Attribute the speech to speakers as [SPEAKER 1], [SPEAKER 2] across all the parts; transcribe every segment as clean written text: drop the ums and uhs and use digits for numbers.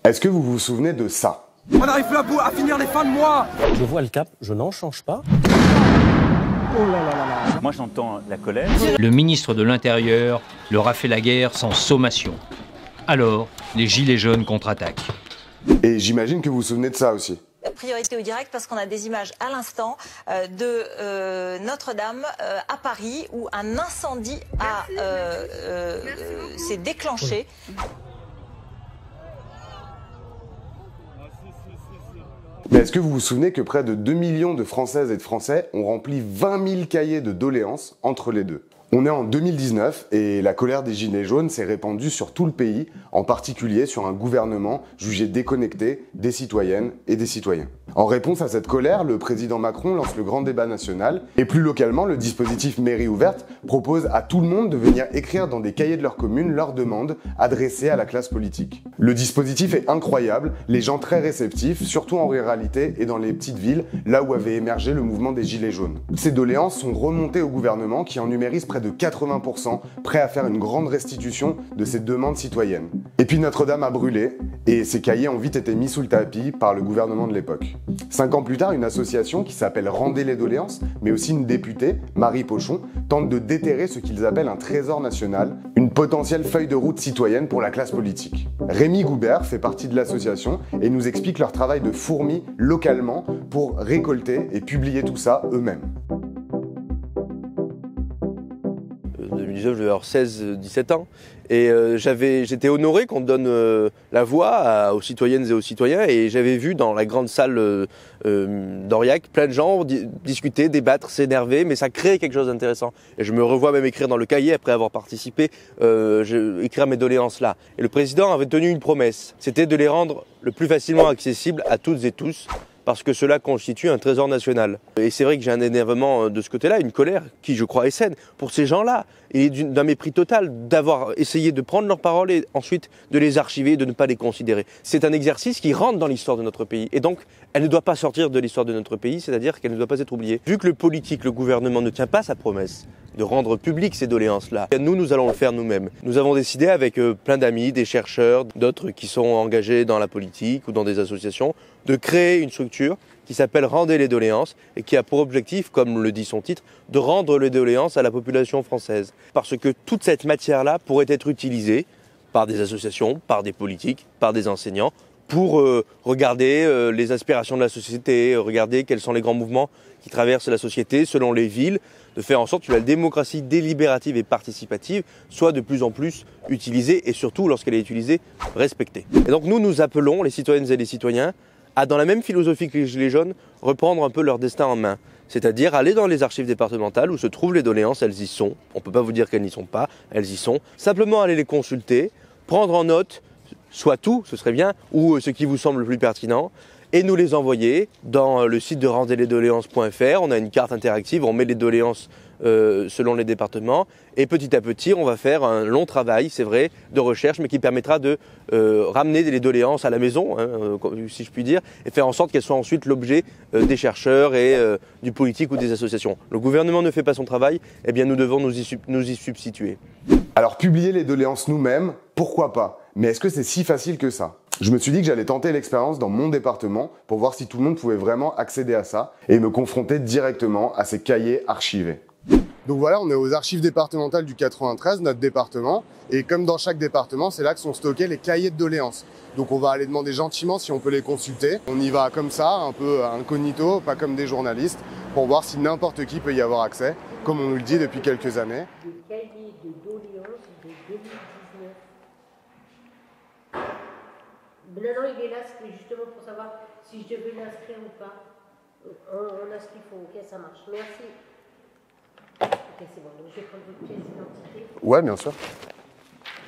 [SPEAKER 1] Est-ce que vous vous souvenez de ça?
[SPEAKER 2] On n'arrive plus à finir les fins de mois.
[SPEAKER 3] Je vois le cap, je n'en change pas.
[SPEAKER 4] Oh là là là là. Moi j'entends la colère.
[SPEAKER 5] Le ministre de l'Intérieur leur a fait la guerre sans sommation. Alors, les gilets jaunes contre-attaquent.
[SPEAKER 1] Et j'imagine que vous vous souvenez de ça aussi.
[SPEAKER 6] Priorité au direct parce qu'on a des images à l'instant de Notre-Dame à Paris où un incendie s'est déclenché.
[SPEAKER 1] Mais est-ce que vous vous souvenez que près de 2 millions de Françaises et de Français ont rempli 20 000 cahiers de doléances entre les deux? On est en 2019 et la colère des Gilets jaunes s'est répandue sur tout le pays, en particulier sur un gouvernement jugé déconnecté des citoyennes et des citoyens. En réponse à cette colère, le président Macron lance le grand débat national et plus localement, le dispositif Mairie ouverte propose à tout le monde de venir écrire dans des cahiers de leur commune leurs demandes adressées à la classe politique. Le dispositif est incroyable, les gens très réceptifs, surtout en ruralité et dans les petites villes, là où avait émergé le mouvement des Gilets jaunes. Ces doléances sont remontées au gouvernement qui en numérise près de 80%, prêt à faire une grande restitution de ces demandes citoyennes. Et puis Notre-Dame a brûlé, et ces cahiers ont vite été mis sous le tapis par le gouvernement de l'époque. 5 ans plus tard, une association qui s'appelle Rendez les doléances, mais aussi une députée, Marie Pochon, tente de déterrer ce qu'ils appellent un trésor national, une potentielle feuille de route citoyenne pour la classe politique. Rémi Goubert fait partie de l'association et nous explique leur travail de fourmi localement pour récolter et publier tout ça eux-mêmes.
[SPEAKER 7] 2019, je devais avoir 16-17 ans. Et j'étais honoré qu'on donne la voix aux citoyennes et aux citoyens. Et j'avais vu dans la grande salle d'Aurillac plein de gens discuter, débattre, s'énerver. Mais ça crée quelque chose d'intéressant. Et je me revois même écrire dans le cahier, après avoir participé, écrire mes doléances là. Et le président avait tenu une promesse. C'était de les rendre le plus facilement accessibles à toutes et tous, parce que cela constitue un trésor national. Et c'est vrai que j'ai un énervement de ce côté-là, une colère qui, je crois, est saine pour ces gens-là, et d'un mépris total d'avoir essayé de prendre leurs paroles et ensuite de les archiver, de ne pas les considérer. C'est un exercice qui rentre dans l'histoire de notre pays, et donc elle ne doit pas sortir de l'histoire de notre pays, c'est-à-dire qu'elle ne doit pas être oubliée. Vu que le politique, le gouvernement ne tient pas sa promesse de rendre publiques ces doléances-là, nous allons le faire nous-mêmes. Nous avons décidé avec plein d'amis, des chercheurs, d'autres qui sont engagés dans la politique ou dans des associations, de créer une structure qui s'appelle Rendez les doléances et qui a pour objectif, comme le dit son titre, de rendre les doléances à la population française. Parce que toute cette matière-là pourrait être utilisée par des associations, par des politiques, par des enseignants, pour regarder les aspirations de la société, regarder quels sont les grands mouvements qui traversent la société selon les villes, de faire en sorte que la démocratie délibérative et participative soit de plus en plus utilisée et surtout, lorsqu'elle est utilisée, respectée. Et donc nous appelons les citoyennes et les citoyens à, dans la même philosophie que les Gilets jaunes, reprendre un peu leur destin en main. C'est-à-dire aller dans les archives départementales où se trouvent les doléances, elles y sont. On ne peut pas vous dire qu'elles n'y sont pas, elles y sont. Simplement aller les consulter, prendre en note soit tout, ce serait bien, ou ce qui vous semble le plus pertinent, et nous les envoyer dans le site de rendezlesdoléances.fr. On a une carte interactive, on met les doléances selon les départements, et petit à petit, on va faire un long travail, c'est vrai, de recherche, mais qui permettra de ramener les doléances à la maison, si je puis dire, et faire en sorte qu'elles soient ensuite l'objet des chercheurs et du politique ou des associations. Le gouvernement ne fait pas son travail, eh bien nous devons nous y substituer.
[SPEAKER 1] Alors publier les doléances nous-mêmes, pourquoi pas? Mais est-ce que c'est si facile que ça? Je me suis dit que j'allais tenter l'expérience dans mon département pour voir si tout le monde pouvait vraiment accéder à ça et me confronter directement à ces cahiers archivés. Donc voilà, on est aux archives départementales du 93, notre département, et comme dans chaque département, c'est là que sont stockés les cahiers de doléances. Donc on va aller demander gentiment si on peut les consulter. On y va comme ça, un peu incognito, pas comme des journalistes, pour voir si n'importe qui peut y avoir accès, comme on nous le dit depuis quelques années.
[SPEAKER 8] Le cahier de doléances de 2019. Non, il est là, c'était justement pour savoir si je devais l'inscrire ou pas. On a ce qu'il faut, ok, ça marche. Merci. Ok, c'est bon, donc je vais prendre votre pièce d'identité.
[SPEAKER 1] Ouais, bien sûr.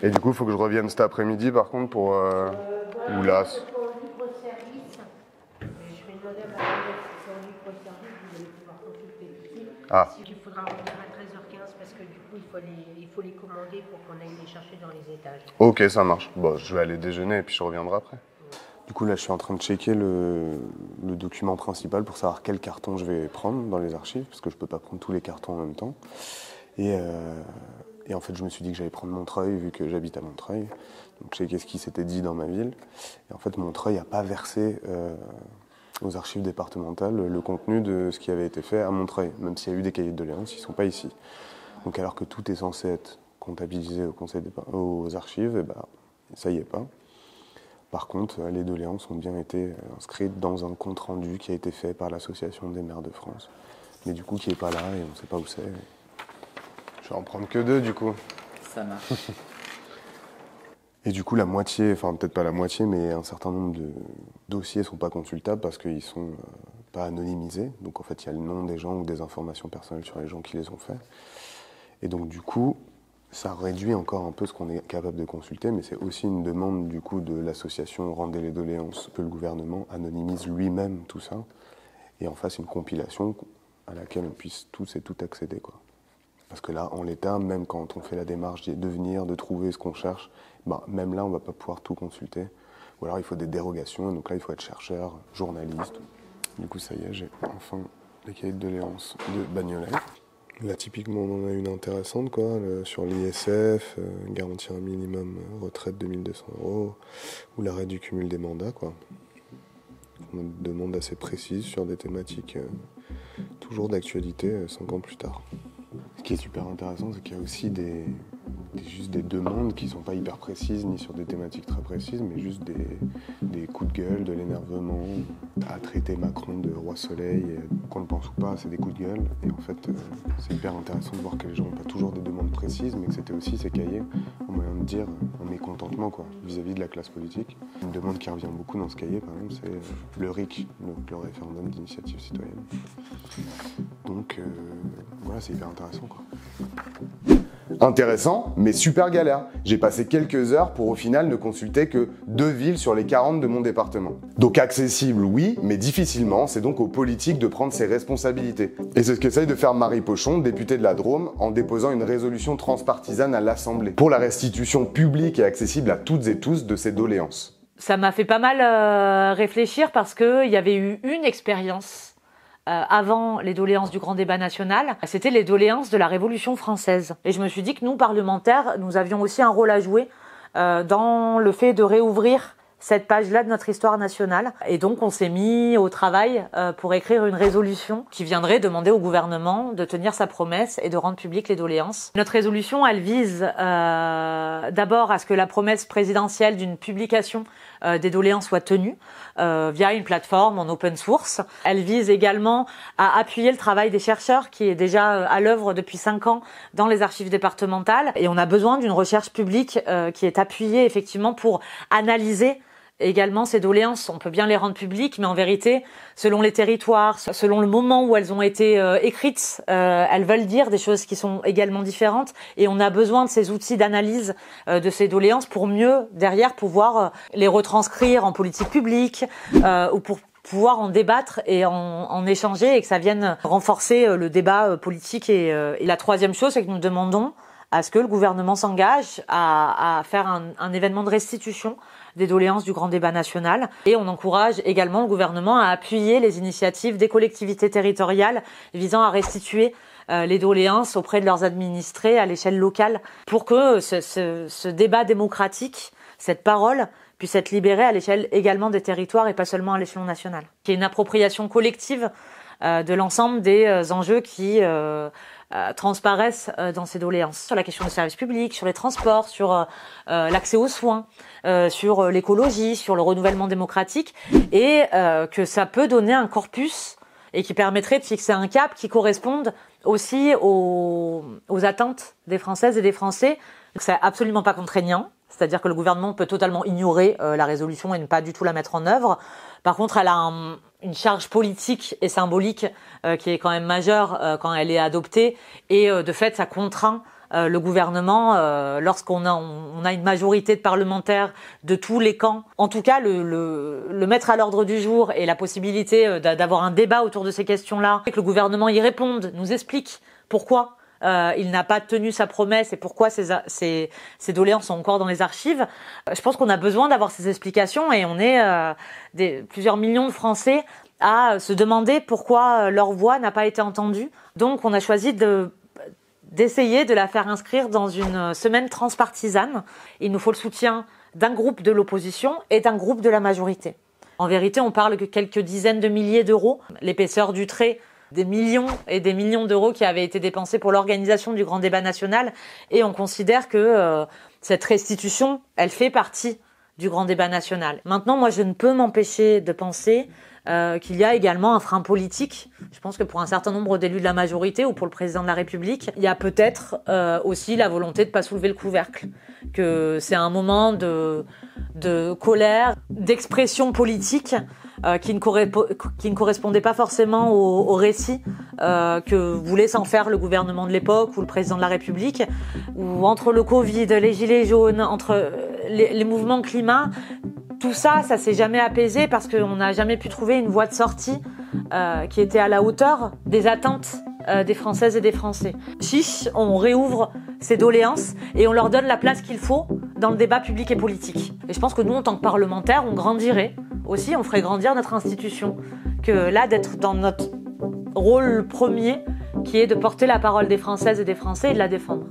[SPEAKER 1] Et du coup, il faut que je revienne cet après-midi, par contre, pour...
[SPEAKER 8] Voilà,
[SPEAKER 1] ou là.
[SPEAKER 8] c'est pour libre service. Je vais demander à ma collègue si c'est en libre service, vous allez pouvoir consulter ici.
[SPEAKER 1] Ah.
[SPEAKER 8] Il faudra revenir à 13h15 parce que du coup, il faut les commander pour qu'on aille les chercher dans les étages.
[SPEAKER 1] Ok, ça marche. Bon, je vais aller déjeuner et puis je reviendrai après. Du coup, là, je suis en train de checker le document principal pour savoir quel carton je vais prendre dans les archives, parce que je peux pas prendre tous les cartons en même temps. Et Et en fait, je me suis dit que j'allais prendre Montreuil, vu que j'habite à Montreuil. Donc, je sais qu'est-ce qui s'était dit dans ma ville. Et en fait, Montreuil n'a pas versé aux archives départementales le contenu de ce qui avait été fait à Montreuil. Même s'il y a eu des cahiers de doléances, ils ne sont pas ici. Donc, alors que tout est censé être comptabilisé aux archives, et ben, ça y est pas. Par contre, les doléances ont bien été inscrites dans un compte-rendu qui a été fait par l'Association des maires de France. Mais du coup, qui n'est pas là et on ne sait pas où c'est. Je vais en prendre que 2 du coup.
[SPEAKER 9] Ça marche.
[SPEAKER 1] Et du coup, la moitié, enfin peut-être pas la moitié, mais un certain nombre de dossiers ne sont pas consultables parce qu'ils ne sont pas anonymisés. Donc en fait, il y a le nom des gens ou des informations personnelles sur les gens qui les ont faits. Et donc du coup, ça réduit encore un peu ce qu'on est capable de consulter, mais c'est aussi une demande du coup de l'association Rendez les doléances, que le gouvernement anonymise lui-même tout ça et en fasse une compilation à laquelle on puisse tous et toutes accéder, quoi. Parce que là, en l'état, même quand on fait la démarche de venir, de trouver ce qu'on cherche, bah, même là, on ne va pas pouvoir tout consulter. Ou alors, il faut des dérogations, et donc là, il faut être chercheur, journaliste. Du coup, ça y est, j'ai enfin les cahiers de doléances de Bagnolet. Là, typiquement, on en a une intéressante, quoi, sur l'ISF, garantir un minimum retraite de 1 200 €, ou l'arrêt du cumul des mandats, quoi. On a une demande assez précise sur des thématiques toujours d'actualité 5 ans plus tard. Ce qui est super intéressant, c'est qu'il y a aussi juste des demandes qui ne sont pas hyper précises, ni sur des thématiques très précises, mais juste des coups de gueule, de l'énervement, à traiter Macron de roi soleil, qu'on le pense ou pas, c'est des coups de gueule. Et en fait, c'est hyper intéressant de voir que les gens n'ont pas toujours des demandes précises, mais que c'était aussi ces cahiers, un moyen de dire un mécontentement, quoi, vis-à-vis de la classe politique. Une demande qui revient beaucoup dans ce cahier, par exemple, c'est le RIC, donc le référendum d'initiative citoyenne. Donc, voilà, c'est hyper intéressant, quoi. Intéressant, mais super galère. J'ai passé quelques heures pour au final ne consulter que 2 villes sur les 40 de mon département. Donc accessible, oui, mais difficilement, c'est donc aux politiques de prendre ses responsabilités. Et c'est ce qu'essaye de faire Marie Pochon, députée de la Drôme, en déposant une résolution transpartisane à l'Assemblée, pour la restitution publique et accessible à toutes et tous de ces doléances.
[SPEAKER 10] Ça m'a fait pas mal réfléchir parce qu'il y avait eu une expérience avant les doléances du grand débat national, c'était les doléances de la Révolution française. Et je me suis dit que nous, parlementaires, nous avions aussi un rôle à jouer dans le fait de réouvrir cette page-là de notre histoire nationale. Et donc, on s'est mis au travail pour écrire une résolution qui viendrait demander au gouvernement de tenir sa promesse et de rendre publiques les doléances. Notre résolution, elle vise d'abord à ce que la promesse présidentielle d'une publication des doléances soit tenue via une plateforme en open source. Elle vise également à appuyer le travail des chercheurs qui est déjà à l'œuvre depuis 5 ans dans les archives départementales. Et on a besoin d'une recherche publique qui est appuyée effectivement pour analyser également ces doléances. On peut bien les rendre publiques, mais en vérité, selon les territoires, selon le moment où elles ont été écrites, elles veulent dire des choses qui sont également différentes. Et on a besoin de ces outils d'analyse de ces doléances pour mieux, derrière, pouvoir les retranscrire en politique publique ou pour pouvoir en débattre et en échanger et que ça vienne renforcer le débat politique. Et la troisième chose, c'est que nous demandons à ce que le gouvernement s'engage à faire un événement de restitution des doléances du grand débat national. Et on encourage également le gouvernement à appuyer les initiatives des collectivités territoriales visant à restituer les doléances auprès de leurs administrés à l'échelle locale pour que ce débat démocratique, cette parole, puisse être libérée à l'échelle également des territoires et pas seulement à l'échelon national. Qu'il y ait une appropriation collective de l'ensemble des enjeux qui transparaissent dans ces doléances. Sur la question des services publics, sur les transports, sur l'accès aux soins, sur l'écologie, sur le renouvellement démocratique, et que ça peut donner un corpus et qui permettrait de fixer un cap qui corresponde aussi aux attentes des Françaises et des Français. C'est absolument pas contraignant, c'est-à-dire que le gouvernement peut totalement ignorer la résolution et ne pas du tout la mettre en œuvre. Par contre, elle a une charge politique et symbolique qui est quand même majeure quand elle est adoptée, et de fait, ça contraint le gouvernement lorsqu'on a une majorité de parlementaires de tous les camps. En tout cas, le mettre à l'ordre du jour et la possibilité d'avoir un débat autour de ces questions-là, et que le gouvernement y réponde, nous explique pourquoi il n'a pas tenu sa promesse et pourquoi ces doléances sont encore dans les archives. Je pense qu'on a besoin d'avoir ces explications, et on est plusieurs millions de Français à se demander pourquoi leur voix n'a pas été entendue. Donc on a choisi d'essayer de la faire inscrire dans une semaine transpartisane. Il nous faut le soutien d'un groupe de l'opposition et d'un groupe de la majorité. En vérité, on parle que quelques dizaines de milliers d'euros. L'épaisseur du trait, des millions et des millions d'euros qui avaient été dépensés pour l'organisation du grand débat national. Et on considère que cette restitution, elle fait partie du grand débat national. Maintenant, moi, je ne peux m'empêcher de penser qu'il y a également un frein politique. Je pense que pour un certain nombre d'élus de la majorité ou pour le président de la République, il y a peut-être aussi la volonté de ne pas soulever le couvercle. Que c'est un moment de colère, d'expression politique qui ne correspondait pas forcément au récit que voulait s'en faire le gouvernement de l'époque ou le président de la République. Ou entre le Covid, les gilets jaunes, entre les mouvements climat, tout ça, ça s'est jamais apaisé parce qu'on n'a jamais pu trouver une voie de sortie qui était à la hauteur des attentes des Françaises et des Français. Chiche, on réouvre ces doléances et on leur donne la place qu'il faut dans le débat public et politique. Et je pense que nous, en tant que parlementaires, on grandirait aussi, on ferait grandir notre institution, que là, d'être dans notre rôle premier, qui est de porter la parole des Françaises et des Français et de la défendre.